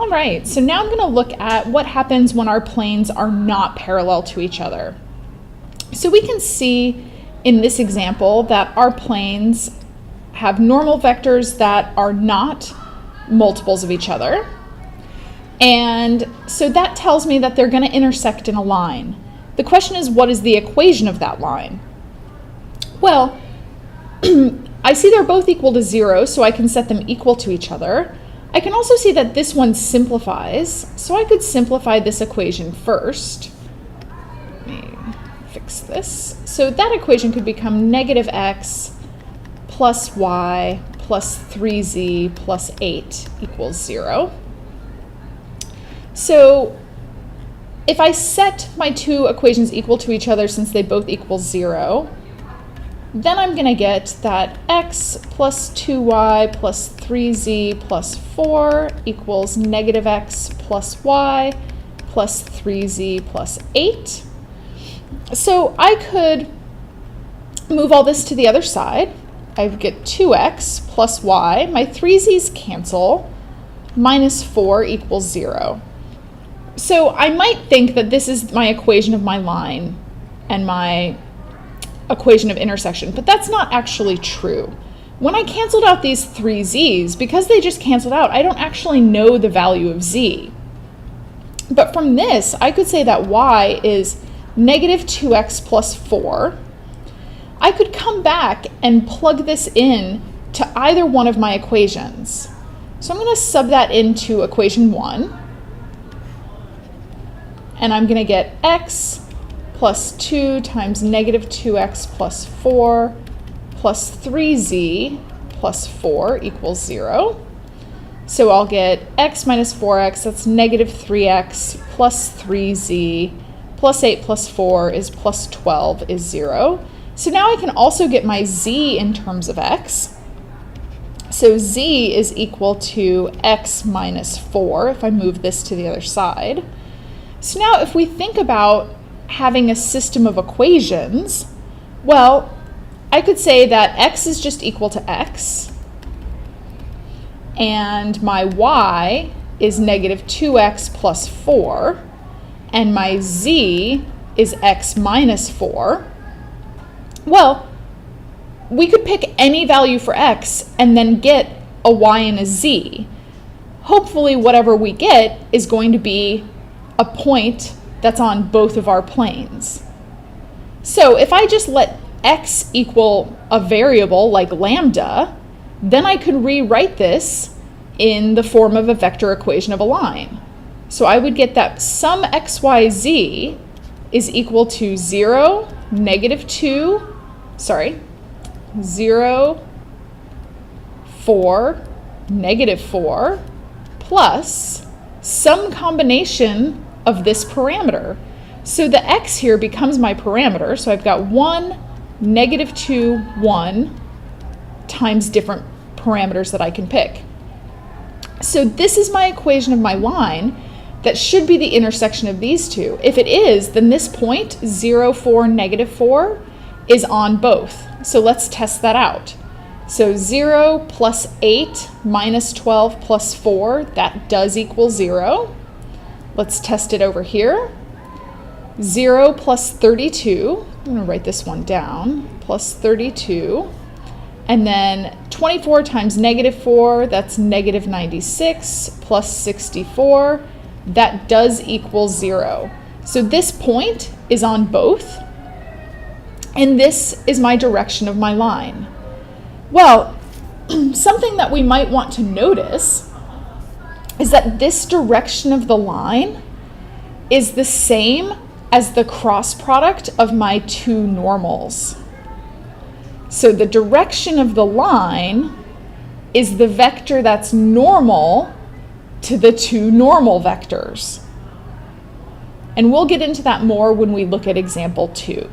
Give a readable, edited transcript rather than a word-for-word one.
All right, so now I'm going to look at what happens when our planes are not parallel to each other. So we can see in this example that our planes have normal vectors that are not multiples of each other. And so that tells me that they're going to intersect in a line. The question is, what is the equation of that line? Well, I see they're both equal to 0, so I can set them equal to each other. I can also see that this one simplifies, so I could simplify this equation first. Let me fix this. So that equation could become negative x plus y plus 3z plus 8 equals 0. So if I set my two equations equal to each other, since they both equal 0, then I'm going to get that x plus 2y plus 3z plus 4 equals negative x plus y plus 3z plus 8. So I could move all this to the other side. I get 2x plus y. My 3z's cancel. Minus 4 equals 0. So I might think that this is my equation of my line and my equation of intersection, but that's not actually true. When I canceled out these three z's, because they just canceled out, I don't actually know the value of z. But from this, I could say that y is negative 2x plus 4. I could come back and plug this in to either one of my equations. So I'm going to sub that into equation 1. And I'm going to get x plus 2 times negative 2x plus 4 plus 3z plus 4 equals 0. So I'll get x minus 4x, that's negative 3x plus 3z plus 8 plus 4 is plus 12 is 0. So now I can also get my z in terms of x. So z is equal to x minus 4 if I move this to the other side. So now if we think about having a system of equations, well, I could say that x is just equal to x, and my y is negative 2x plus 4, and my z is x minus 4. Well, we could pick any value for x and then get a y and a z. Hopefully whatever we get is going to be a point that's on both of our planes. So if I just let x equal a variable like lambda, then I could rewrite this in the form of a vector equation of a line. So I would get that sum x, y, z is equal to 0, 4, negative 4, plus some combination of this parameter. So the x here becomes my parameter. So I've got 1, negative 2, 1 times different parameters that I can pick. So this is my equation of my line that should be the intersection of these two. If it is, then this point, 0, 4, negative 4, is on both. So let's test that out. So 0 plus 8 minus 12 plus 4, that does equal 0. Let's test it over here. 0 plus 32, I'm going to write this one down, plus 32. And then 24 times negative 4, that's negative 96, plus 64. That does equal 0. So this point is on both, and this is my direction of my line. Well, something that we might want to notice is that this direction of the line is the same as the cross product of my two normals. So the direction of the line is the vector that's normal to the two normal vectors. And we'll get into that more when we look at example 2.